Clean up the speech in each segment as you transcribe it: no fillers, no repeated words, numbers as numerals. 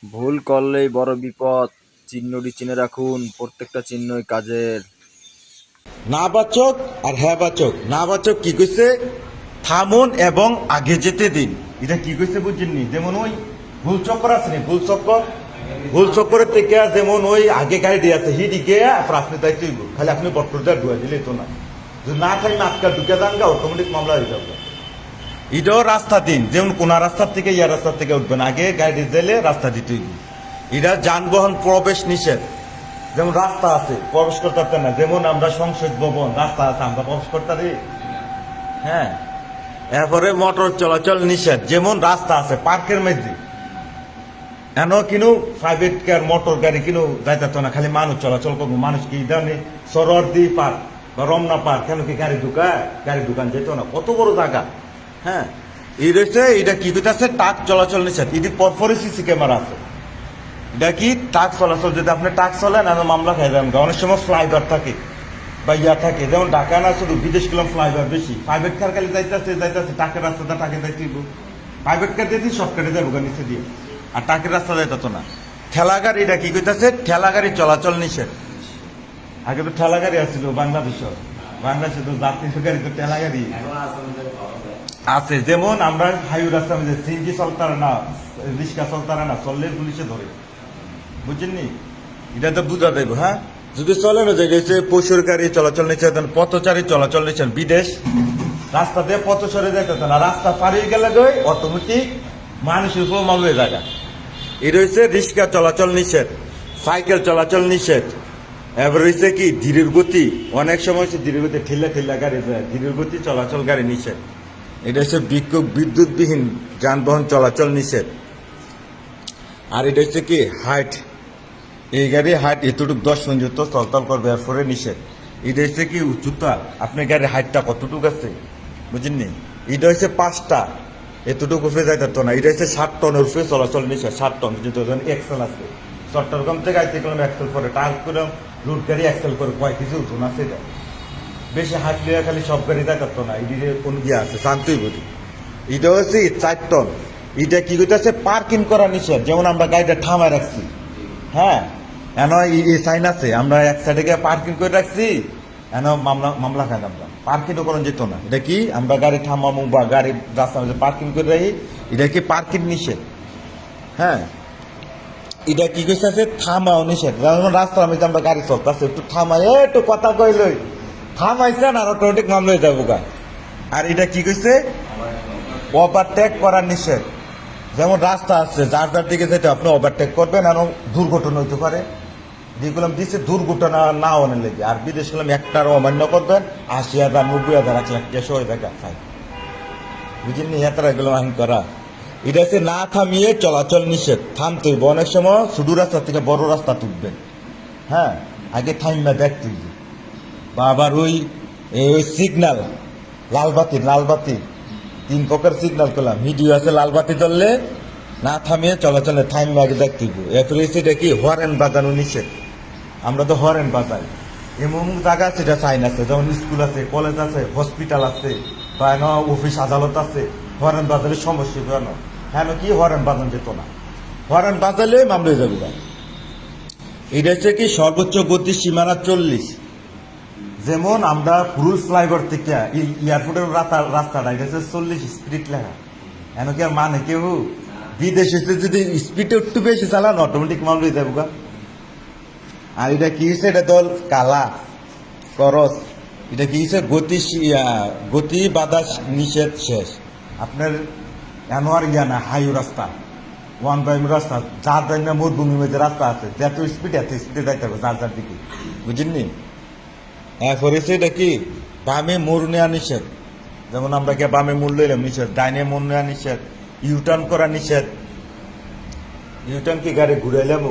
ভুল করলেই বড় বিপদ। চিহ্নটি চিনে রাখুন, প্রত্যেকটা চিহ্নই কাজের। না বাচক আর হ্যাঁ বাচক। না বাচক কি কইছে? থামুন এবং আগে যেতে দিন। এটা কি কইছে বুঝছেননি? যেমন ওই ভুল চক্কর আছে নি, ভুল চক্করের থেকে যেমন ওই আগে গাড়ি দিয়ে আছে হিডিকে আপনি তাই তুইব খালি আপনি বট্টরটা ঢুয়া দিলে তো না, যদি না খাই আটকা ঢুকে যান গা অটোমেটিক মামলা হয়ে যাবে। এটাও রাস্তা দিন, যেমন কোন রাস্তার থেকে ইয়া রাস্তার থেকে উঠবেন, আগে গাড়ি দিলে রাস্তা দিতে হইব। এটা যানবাহন প্রবেশ নিষেধ। যেমন রাস্তা আছে প্রবেশ করতে পারতেন না, যেমন আমরা সংসদ ভবন রাস্তা আছে আমরা প্রবেশ করতে পারি। হ্যাঁ, এরপরে মোটর চলাচল নিষেধ, যেমন রাস্তা আছে পার্কের মধ্যে এন কিনু প্রাইভেট কার মোটর গাড়ি কিনু যাইতে না, খালি মানুষ চলাচল করবো। মানুষ কি জানি সরদি পার্ক বা রমনা পার্ক কেন কি গাড়ি দোকান যেত না, কত বড় জায়গা। হ্যাঁ, এই রয়েছে এটা কি করতেছে ট্রাক চলাচল নিষেধ। এটি পরপরই সিসি ক্যামেরা আছে। এটা কি ট্রাক চলাচল, যদি আপনি ট্রাক চলেন আমি মামলা খাই যাবেন। অনেক সময় ফ্লাইওভার থাকে বা ইয়া থাকে, যেমন ঢাকা না শুধু বিদেশ গেলাম ফ্লাইওভার বেশি, প্রাইভেট কার খালি যাইতেছে টাকের রাস্তাটা টাকে যাইতে প্রাইভেট কার দিয়ে শর্টকাটে যাবো নিচে দিয়ে, আর টাকের রাস্তা যাইতো না। ঠেলা গাড়ি এটা কি করতেছে, ঠেলা গাড়ি চলাচল নিষেধ। আগে তো ঠেলা গাড়ি আসছিল বাংলাদেশে তো যাত্রী গাড়ি তো ঠেলা গাড়ি আছে। যেমন আমরা হাইওয়ে রাস্তা মধ্যে সিএনজি চলতারা না, রিক্সা চলতারা না, চললে পুলিশে ধরে, বুঝছেননি? এটা তো বুঝা দেবো। হ্যাঁ, যদি চলে না যে পশুর গাড়ি চলাচল নিষেধ, পথচারী চলাচল নিষেধ। বিদেশ রাস্তা দিয়ে পথ সরে যেতে না, রাস্তা পাড়িয়ে গেলে গই অটোমেটিক মানুষের উপর মামলে জায়গা। এই রয়েছে রিক্সা চলাচল নিষেধ, সাইকেল চলাচল নিষেধ। এবার রয়েছে কি ধীরের গতি, অনেক সময় হচ্ছে ধীরের গতি ঠেলা গাড়ি যায়, ধীরের গতি চলাচল গাড়ি নিষেধ। এটা হচ্ছে বিদ্যুৎবিহীন যানবাহন চলাচল নিষেধ। আর এটা হচ্ছে কি হাইট, এই গাড়ি হাইট এতটুকু 10 পর্যন্ত চলচল করবে, এরপরে নিষেধ। এটা হচ্ছে কি উচ্চতা, আপনার গাড়ির হাইটটা কতটুকু আছে বুঝেননি? এটা হচ্ছে 5টা, এতটুকু উপরে যাইতে না। এটা হচ্ছে 60 টনের উপরে চলাচল নিষেধ। 60 টন যেহেতু এক্সেল আছে, চট্টগ্রাম থেকে আইতে গেলাম এক্সেল করে, টার্ক করে রুট গাড়ি এক্সেল করে কয় কিছু উঠুন আছে। এটা বেশি হাঁটলে খালি সব গাড়ি যাইতে না, এদিকে কোন গিয়ে আছে শান্তই বুঝি। এটা হচ্ছে 4 টন। এটা কি করতেছে পার্কিং করা নিষেধ, যেমন আমরা গাড়িটা থামায় রাখছি। হ্যাঁ, এন এই সাইন আছে, আমরা এক সাইডে গিয়ে পার্কিং করে রাখছি, এন মামলা খাই আমরা। পার্কিংও করা যেত না। এটা কি আমরা গাড়ি থামামু বা গাড়ি রাস্তার মধ্যে পার্কিং করে রাখি, এটা কি পার্কিং নিষেধ। হ্যাঁ, এটা কি করছে থামাও নিষেধ। যেমন রাস্তার মধ্যে আমরা গাড়ি চলতেছে, একটু থামাই একটু কথা কইলই থামাইছেন আর অটোমেটিক মামলা হয়ে যাবো গা। আর এটা কি কইছে ওভারটেক করা নিষেধ। যেমন রাস্তা আছে যার যার দিকে যেতে আপনি ওভারটেক করবেন, আর দুর্ঘটনা হইতে পারে। যেগুলো দিচ্ছে দুর্ঘটনা না অনেক লেগে। আর বিদেশ গেলাম একটার অমান্য করবেন 80,000 90,000 1 লাখ টাকা হয়ে দেখা ফাইন, বুঝলেন? এতটা এগুলো আইন করা। এটা হচ্ছে না থামিয়ে চলাচল নিষেধ। থামতে হইব, অনেক সময় ছোট রাস্তা থেকে বড় রাস্তা তুলবেন। হ্যাঁ, আগে থাইমা দেখতে হইব। বা আবার ওই সিগন্যাল লালবাতি 3 প্রকার সিগন্যাল করলাম, ভিডিও আছে। লালবাতি জ্বললে না থামিয়ে চলাচলে থাইম আগে দেখতে হইব। এরপরে সেটা কি হরেন বাজানো নিষেধ। আমরা তো হরেন বাজাই, এমন জায়গা আছে এটা সাইন আছে, যেমন স্কুল আছে, কলেজ আছে, হসপিটাল আছে, বা অফিস আদালত আছে। হরেন বাজারের সমস্যা কেন? হ্যাঁ, কি হরেন বাজানো যেত না, হরেন বাজালে মামলা যাবে। এটা হচ্ছে কি সর্বোচ্চ গতি সীমানা 40। যেমন আমরা পুরুষ ফ্লাইওভার থেকে এয়ারপোর্টের রাস্তাটা এটা হচ্ছে 40 স্পিড লেখা। এন কি আর মানে কেউ বিদেশে যদি স্পিডে একটু বেশি চালান অটোমেটিক মামলা হয়ে যাবো। আর এটা কি হচ্ছে, এটা দল কালা করস। এটা কি হচ্ছে গতি বাধা নিষেধ শেষ। আপনার এনোয়ার না হাইও রাস্তা, 1 টাইম রাস্তা, যার টাইম না মরুভূমির মধ্যে রাস্তা আছে, যত স্পিডে যাইতে হবে যার যার দিকে, বুঝেননি? এরপরে এটা কি বামে মোড় নেওয়া নিষেধ। যেমন আমরা কে বামে মোড় লইলাম নিষেধ, ডাইনে মোড় নেওয়া নিষেধ, ইউটার্ন করা নিষেধ। ইউটার্ন কি গাড়ি ঘুরাইলাম,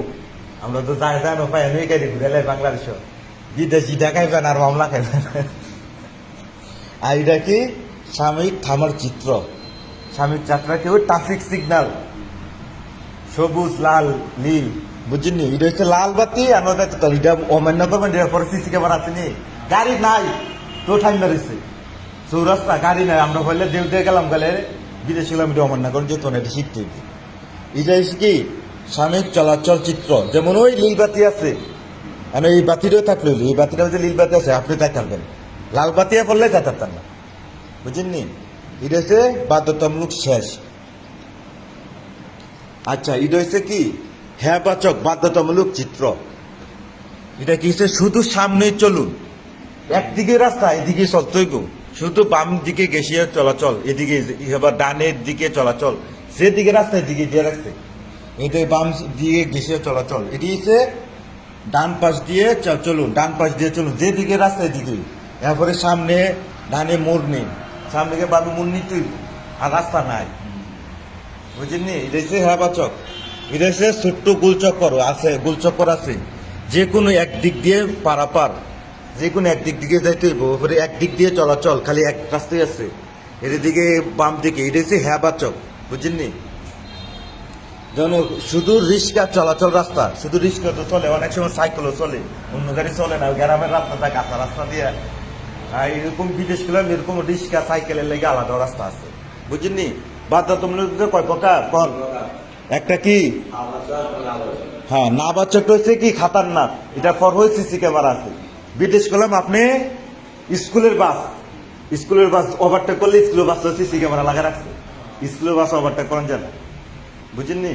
আমরা তো যাই জানো পাই আমি গাড়ি ঘুরাইলাই বাংলাদেশ, বিদেশি দেখাইবেন আর মামলা খাইবেন। আর এটা কি সাময়িক থামার চিত্র, সাময়িক যাত্রা কি ওই ট্রাফিক সিগন্যাল সবুজ লাল নীল, বুঝছেন? এটা হচ্ছে লাল বাতি। এটা অমান্য করবেন, এরপরে সিসি ক্যামেরা আসেনি, গাড়ি নাই তো ঠাইম বেড়েছে চৌরাস্তা, গাড়ি নাই, আমরা হইলে দেউ দিয়ে গেলাম গেলে বিদেশে গেলাম, এটা অমান্য করেন যেত না, এটা শিখতে হইবে। এটা হচ্ছে কি সাময়িক চলাচল চিত্র, যেমন ওই নীল বাতি আছে, মানে এই বাতিটাও থাকলে এই বাতিটা যে নীল বাতি আছে আপনি তাই থাকবেন, লাল বাতি পড়লে তাই থাকতেন না, বুঝলেননি? এটা হচ্ছে বাধ্যতামূলক শেষ। আচ্ছা, এটা হচ্ছে কি হ্যাঁ বাচক বাধ্যতামূলক চিত্র। এটা কি হচ্ছে শুধু সামনে চলুন, একদিকে রাস্তা এদিকে চলতে হইব, শুধু বাম দিকে গেছে চলাচল, এদিকে এবার ডানের দিকে চলাচল, সেদিকে রাস্তা এদিকে দিয়ে রাখছে, এটা বাম দিকে গেছে চলাচল, এটি হচ্ছে ডান পাশ দিয়ে চলুন, ডান পাশ দিয়ে চলুন, যেদিকে রাস্তা এদিকে। এরপরে সামনে ডানে মোড় নেই, সামনে গিয়ে বামে মোড় নিতে হইব, আর রাস্তা নাই, বুঝলেন? এটা হচ্ছে হ্যাঁ বাচক। এটা হচ্ছে ছোট্ট গোলচক্কর আছে, গোলচক্কর আছে, যে কোনো একদিক দিয়ে পারাপার, যে কোনো একদিক দিকে যাইতে হইব, ওপরে একদিক দিয়ে চলাচল, খালি এক রাস্তায় আছে, এর দিকে বাম দিকে, এটা হচ্ছে হ্যাঁ বাচক, বুঝলেননি? যেমন শুধু রিক্সা চলাচল রাস্তা, শুধু রিক্সা তো চলে, অনেক সময় সাইকেলও চলে, অন্য গাড়ি চলে না, গ্রামের রাস্তাটা কাঁচা রাস্তা দিয়ে, আর এরকম বিদেশ গেলাম এরকম রিক্সা সাইকেলের লেগে আলাদা রাস্তা আছে, বুঝলেননি? বাধ্যতামূলক কয় প্রকার? একটা কি হ্যাঁ না বাচ্চা হচ্ছে কি খাতারনাক, এটা ফর হয়ে সিসি ক্যামেরা আছে। বিদেশ করলাম আপনি স্কুলের বাস ওভারটেক করলে স্কুলের বাস সিসি ক্যামেরা লাগা রাখছে, স্কুলের বাস ওভারটেক করেন যায় না, বুঝলেননি?